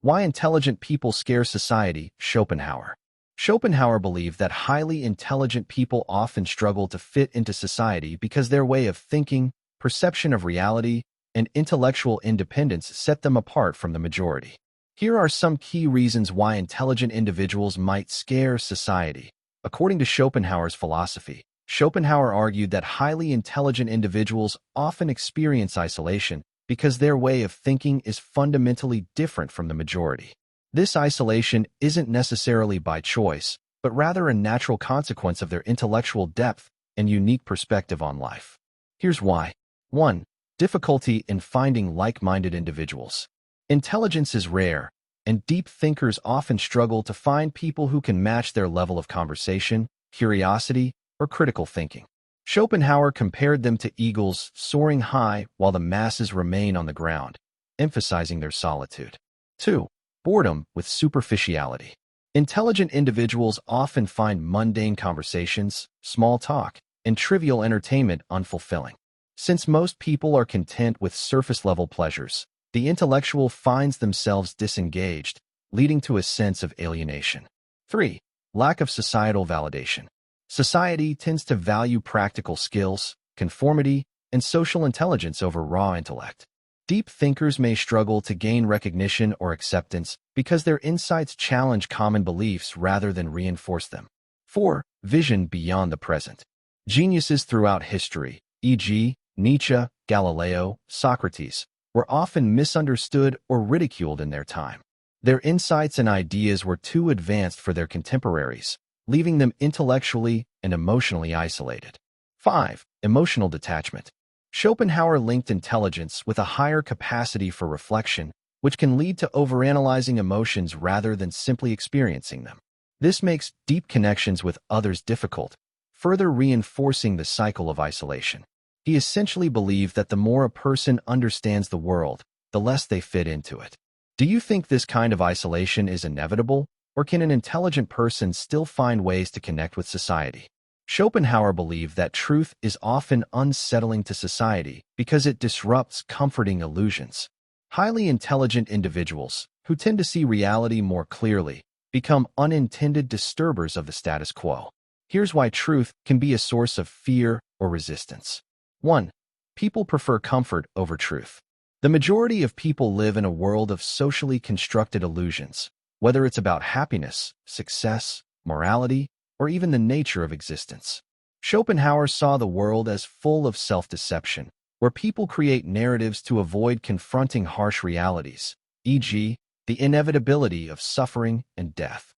Why intelligent people scare society, Schopenhauer. Schopenhauer believed that highly intelligent people often struggle to fit into society because their way of thinking, perception of reality, and intellectual independence set them apart from the majority. Here are some key reasons why intelligent individuals might scare society. According to Schopenhauer's philosophy, Schopenhauer argued that highly intelligent individuals often experience isolation because their way of thinking is fundamentally different from the majority. This isolation isn't necessarily by choice, but rather a natural consequence of their intellectual depth and unique perspective on life. Here's why. 1. Difficulty in finding like-minded individuals. Intelligence is rare, and deep thinkers often struggle to find people who can match their level of conversation, curiosity, or critical thinking. Schopenhauer compared them to eagles soaring high while the masses remain on the ground, emphasizing their solitude. 2. Boredom with superficiality. Intelligent individuals often find mundane conversations, small talk, and trivial entertainment unfulfilling. Since most people are content with surface-level pleasures, the intellectual finds themselves disengaged, leading to a sense of alienation. 3. Lack of societal validation. Society tends to value practical skills, conformity, and social intelligence over raw intellect. Deep thinkers may struggle to gain recognition or acceptance because their insights challenge common beliefs rather than reinforce them. 4. Vision beyond the present. Geniuses throughout history, e.g., Nietzsche, Galileo, Socrates, were often misunderstood or ridiculed in their time. Their insights and ideas were too advanced for their contemporaries, leaving them intellectually and emotionally isolated. 5. Emotional detachment. Schopenhauer linked intelligence with a higher capacity for reflection, which can lead to overanalyzing emotions rather than simply experiencing them. This makes deep connections with others difficult, further reinforcing the cycle of isolation. He essentially believed that the more a person understands the world, the less they fit into it. Do you think this kind of isolation is inevitable, or can an intelligent person still find ways to connect with society? Schopenhauer believed that truth is often unsettling to society because it disrupts comforting illusions. Highly intelligent individuals, who tend to see reality more clearly, become unintended disturbers of the status quo. Here's why truth can be a source of fear or resistance. 1. People prefer comfort over truth. The majority of people live in a world of socially constructed illusions, whether it's about happiness, success, morality, or even the nature of existence. Schopenhauer saw the world as full of self-deception, where people create narratives to avoid confronting harsh realities, e.g., the inevitability of suffering and death.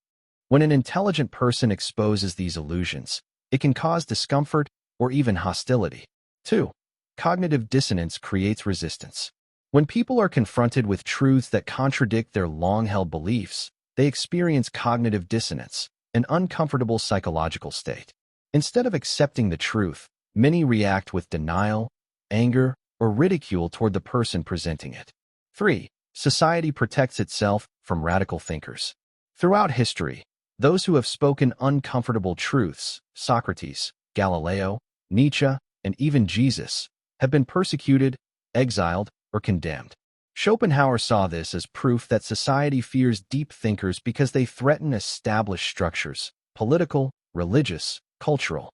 When an intelligent person exposes these illusions, it can cause discomfort or even hostility. 2. Cognitive dissonance creates resistance. When people are confronted with truths that contradict their long-held beliefs, they experience cognitive dissonance, an uncomfortable psychological state. Instead of accepting the truth, many react with denial, anger, or ridicule toward the person presenting it. 3. Society protects itself from radical thinkers. Throughout history, those who have spoken uncomfortable truths, Socrates, Galileo, Nietzsche, and even Jesus, have been persecuted, exiled, or condemned. Schopenhauer saw this as proof that society fears deep thinkers because they threaten established structures, political, religious, cultural.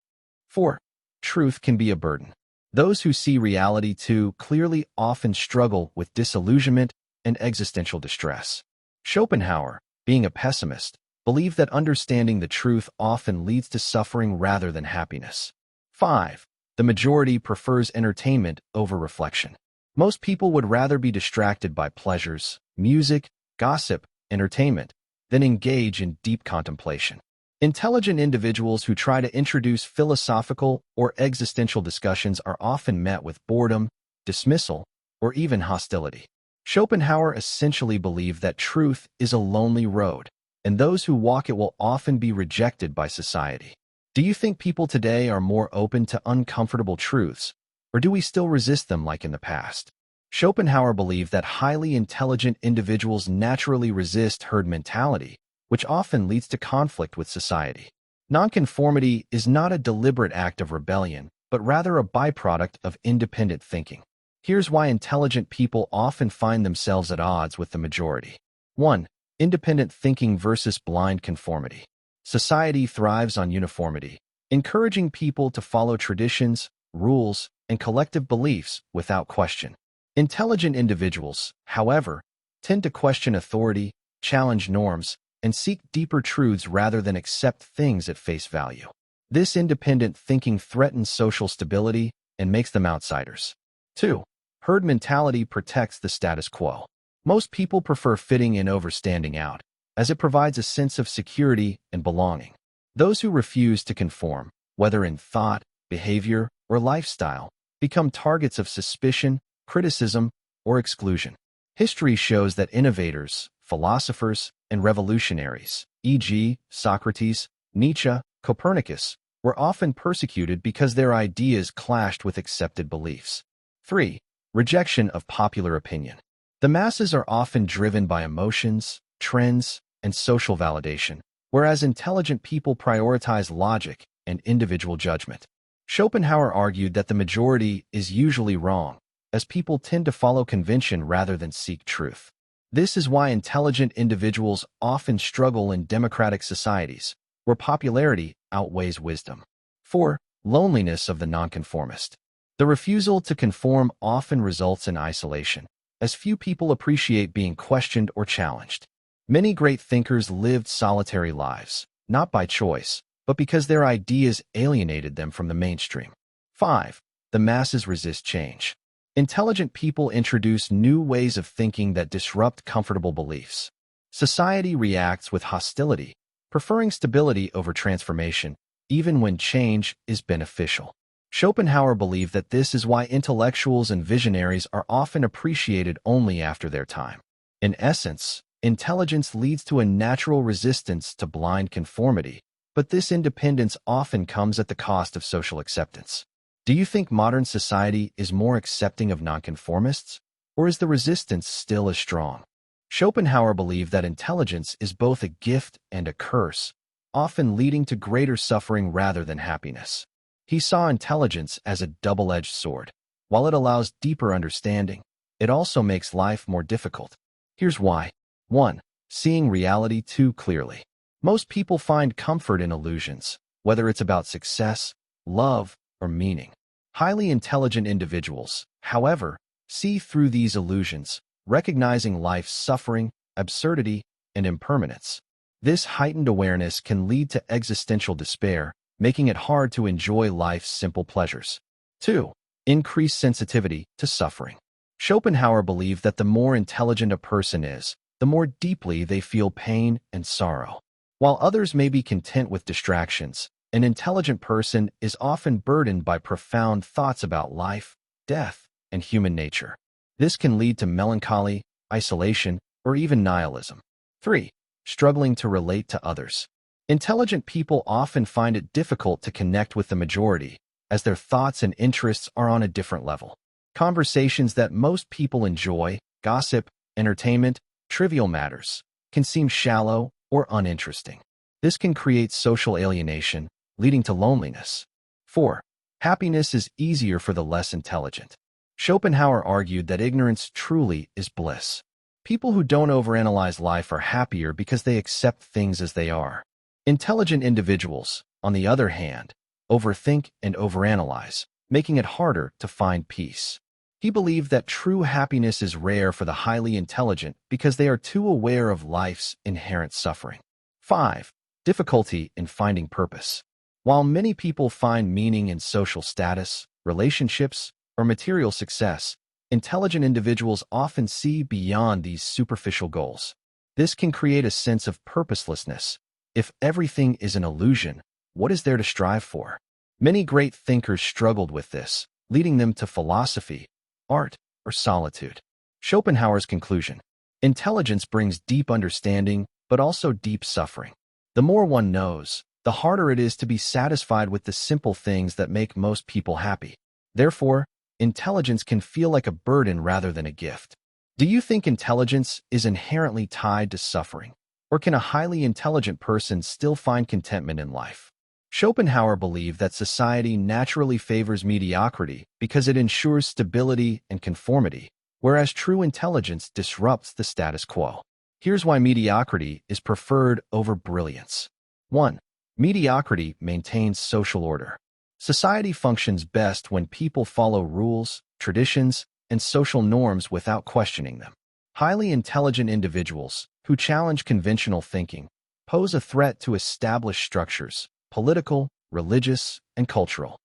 4. Truth can be a burden. Those who see reality too clearly often struggle with disillusionment and existential distress. Schopenhauer, being a pessimist, believed that understanding the truth often leads to suffering rather than happiness. 5. The majority prefers entertainment over reflection. Most people would rather be distracted by pleasures, music, gossip, entertainment, than engage in deep contemplation. Intelligent individuals who try to introduce philosophical or existential discussions are often met with boredom, dismissal, or even hostility. Schopenhauer essentially believed that truth is a lonely road, and those who walk it will often be rejected by society. Do you think people today are more open to uncomfortable truths, or do we still resist them like in the past? Schopenhauer believed that highly intelligent individuals naturally resist herd mentality, which often leads to conflict with society. Nonconformity is not a deliberate act of rebellion, but rather a byproduct of independent thinking. Here's why intelligent people often find themselves at odds with the majority. 1. Independent thinking versus blind conformity. Society thrives on uniformity, encouraging people to follow traditions, rules, and collective beliefs without question. Intelligent individuals, however, tend to question authority, challenge norms, and seek deeper truths rather than accept things at face value. This independent thinking threatens social stability and makes them outsiders. 2. Herd mentality protects the status quo. Most people prefer fitting in over standing out, as it provides a sense of security and belonging. Those who refuse to conform, whether in thought, behavior, or lifestyle, become targets of suspicion, criticism, or exclusion. History shows that innovators, philosophers, and revolutionaries, e.g., Socrates, Nietzsche, Copernicus, were often persecuted because their ideas clashed with accepted beliefs. 3. Rejection of popular opinion. The masses are often driven by emotions, trends, and social validation, whereas intelligent people prioritize logic and individual judgment. Schopenhauer argued that the majority is usually wrong, as people tend to follow convention rather than seek truth. This is why intelligent individuals often struggle in democratic societies, where popularity outweighs wisdom. 4. Loneliness of the nonconformist. The refusal to conform often results in isolation, as few people appreciate being questioned or challenged. Many great thinkers lived solitary lives, not by choice, but because their ideas alienated them from the mainstream. 5. The masses resist change. Intelligent people introduce new ways of thinking that disrupt comfortable beliefs. Society reacts with hostility, preferring stability over transformation, even when change is beneficial. Schopenhauer believed that this is why intellectuals and visionaries are often appreciated only after their time. In essence, intelligence leads to a natural resistance to blind conformity, but this independence often comes at the cost of social acceptance. Do you think modern society is more accepting of nonconformists, or is the resistance still as strong? Schopenhauer believed that intelligence is both a gift and a curse, often leading to greater suffering rather than happiness. He saw intelligence as a double-edged sword. While it allows deeper understanding, it also makes life more difficult. Here's why. 1. Seeing reality too clearly. Most people find comfort in illusions, whether it's about success, love, or meaning. Highly intelligent individuals, however, see through these illusions, recognizing life's suffering, absurdity, and impermanence. This heightened awareness can lead to existential despair, making it hard to enjoy life's simple pleasures. 2. Increased sensitivity to suffering. Schopenhauer believed that the more intelligent a person is, the more deeply they feel pain and sorrow. While others may be content with distractions, an intelligent person is often burdened by profound thoughts about life, death, and human nature. This can lead to melancholy, isolation, or even nihilism. 3. Struggling to relate to others. Intelligent people often find it difficult to connect with the majority, as their thoughts and interests are on a different level. Conversations that most people enjoy, gossip, entertainment, trivial matters, can seem shallow or uninteresting. This can create social alienation, leading to loneliness. 4. Happiness is easier for the less intelligent. Schopenhauer argued that ignorance truly is bliss. People who don't overanalyze life are happier because they accept things as they are. Intelligent individuals, on the other hand, overthink and overanalyze, making it harder to find peace. He believed that true happiness is rare for the highly intelligent because they are too aware of life's inherent suffering. 5. Difficulty in finding purpose. While many people find meaning in social status, relationships, or material success, intelligent individuals often see beyond these superficial goals. This can create a sense of purposelessness. If everything is an illusion, what is there to strive for? Many great thinkers struggled with this, leading them to philosophy, art, or solitude. Schopenhauer's conclusion: intelligence brings deep understanding, but also deep suffering. The more one knows, the harder it is to be satisfied with the simple things that make most people happy. Therefore, intelligence can feel like a burden rather than a gift. Do you think intelligence is inherently tied to suffering? Or can a highly intelligent person still find contentment in life? Schopenhauer believed that society naturally favors mediocrity because it ensures stability and conformity, whereas true intelligence disrupts the status quo. Here's why mediocrity is preferred over brilliance. 1. Mediocrity maintains social order. Society functions best when people follow rules, traditions, and social norms without questioning them. Highly intelligent individuals who challenge conventional thinking pose a threat to established structures, political, religious, and cultural.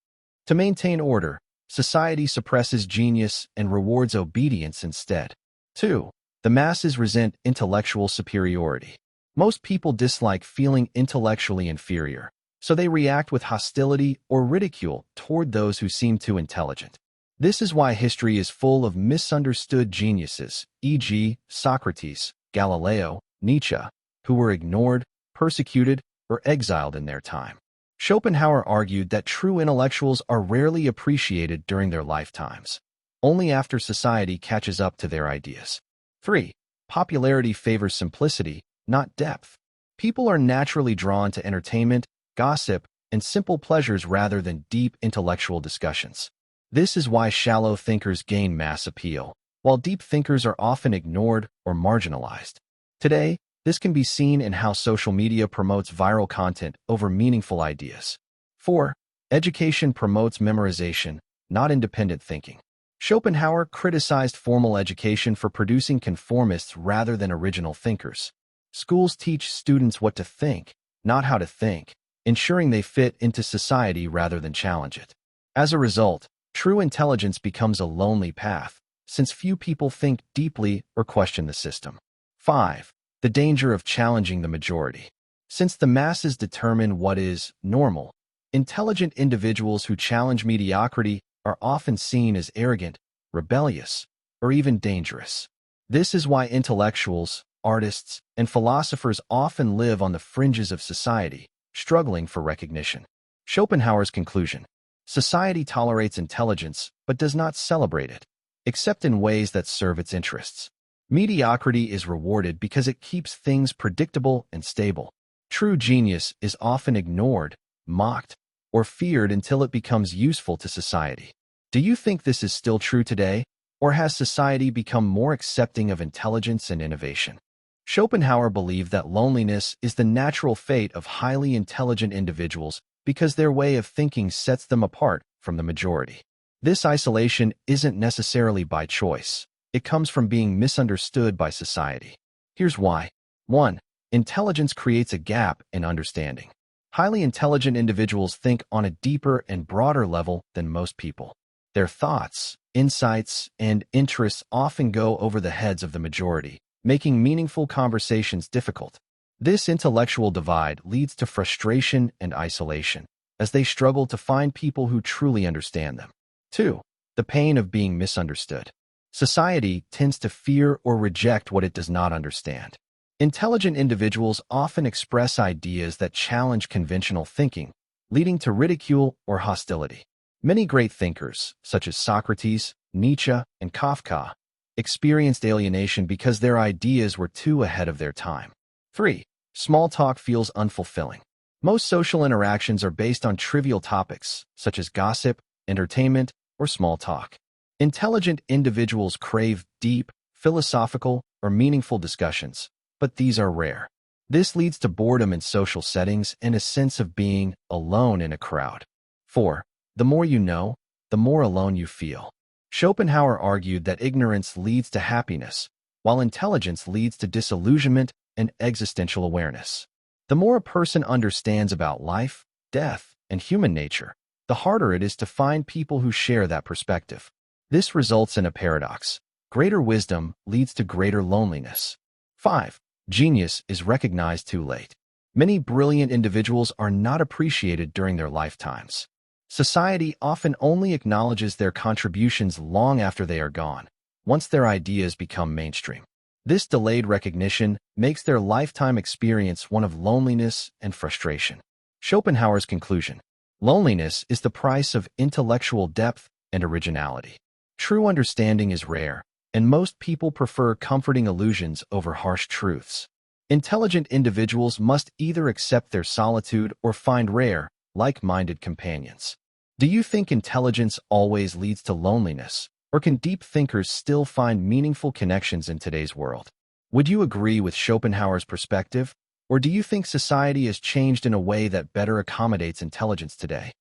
To maintain order, society suppresses genius and rewards obedience instead. 2. The masses resent intellectual superiority. Most people dislike feeling intellectually inferior, so they react with hostility or ridicule toward those who seem too intelligent. This is why history is full of misunderstood geniuses, e.g., Socrates, Galileo, Nietzsche, who were ignored, persecuted, or exiled in their time. Schopenhauer argued that true intellectuals are rarely appreciated during their lifetimes, only after society catches up to their ideas. 3. Popularity favors simplicity, not depth. People are naturally drawn to entertainment, gossip, and simple pleasures rather than deep intellectual discussions. This is why shallow thinkers gain mass appeal, while deep thinkers are often ignored or marginalized. Today, this can be seen in how social media promotes viral content over meaningful ideas. 4. Education promotes memorization, not independent thinking. Schopenhauer criticized formal education for producing conformists rather than original thinkers. Schools teach students what to think, not how to think, ensuring they fit into society rather than challenge it. As a result, true intelligence becomes a lonely path, since few people think deeply or question the system. 5. The danger of challenging the majority. Since the masses determine what is normal, intelligent individuals who challenge mediocrity are often seen as arrogant, rebellious, or even dangerous. This is why intellectuals, artists, and philosophers often live on the fringes of society, struggling for recognition. Schopenhauer's conclusion: society tolerates intelligence but does not celebrate it, except in ways that serve its interests. Mediocrity is rewarded because it keeps things predictable and stable. True genius is often ignored, mocked, or feared until it becomes useful to society. Do you think this is still true today, or has society become more accepting of intelligence and innovation? Schopenhauer believed that loneliness is the natural fate of highly intelligent individuals because their way of thinking sets them apart from the majority. This isolation isn't necessarily by choice. It comes from being misunderstood by society. Here's why. 1. Intelligence creates a gap in understanding. Highly intelligent individuals think on a deeper and broader level than most people. Their thoughts, insights, and interests often go over the heads of the majority, making meaningful conversations difficult. This intellectual divide leads to frustration and isolation, as they struggle to find people who truly understand them. 2. The pain of being misunderstood. Society tends to fear or reject what it does not understand. Intelligent individuals often express ideas that challenge conventional thinking, leading to ridicule or hostility. Many great thinkers, such as Socrates, Nietzsche, and Kafka, experienced alienation because their ideas were too ahead of their time. 3. Small talk feels unfulfilling. Most social interactions are based on trivial topics, such as gossip, entertainment, or small talk. Intelligent individuals crave deep, philosophical, or meaningful discussions, but these are rare. This leads to boredom in social settings and a sense of being alone in a crowd. 4. The more you know, the more alone you feel. Schopenhauer argued that ignorance leads to happiness, while intelligence leads to disillusionment and existential awareness. The more a person understands about life, death, and human nature, the harder it is to find people who share that perspective. This results in a paradox. Greater wisdom leads to greater loneliness. 5. Genius is recognized too late. Many brilliant individuals are not appreciated during their lifetimes. Society often only acknowledges their contributions long after they are gone, once their ideas become mainstream. This delayed recognition makes their lifetime experience one of loneliness and frustration. Schopenhauer's conclusion: loneliness is the price of intellectual depth and originality. True understanding is rare, and most people prefer comforting illusions over harsh truths. Intelligent individuals must either accept their solitude or find rare, like-minded companions. Do you think intelligence always leads to loneliness, or can deep thinkers still find meaningful connections in today's world? Would you agree with Schopenhauer's perspective, or do you think society has changed in a way that better accommodates intelligence today?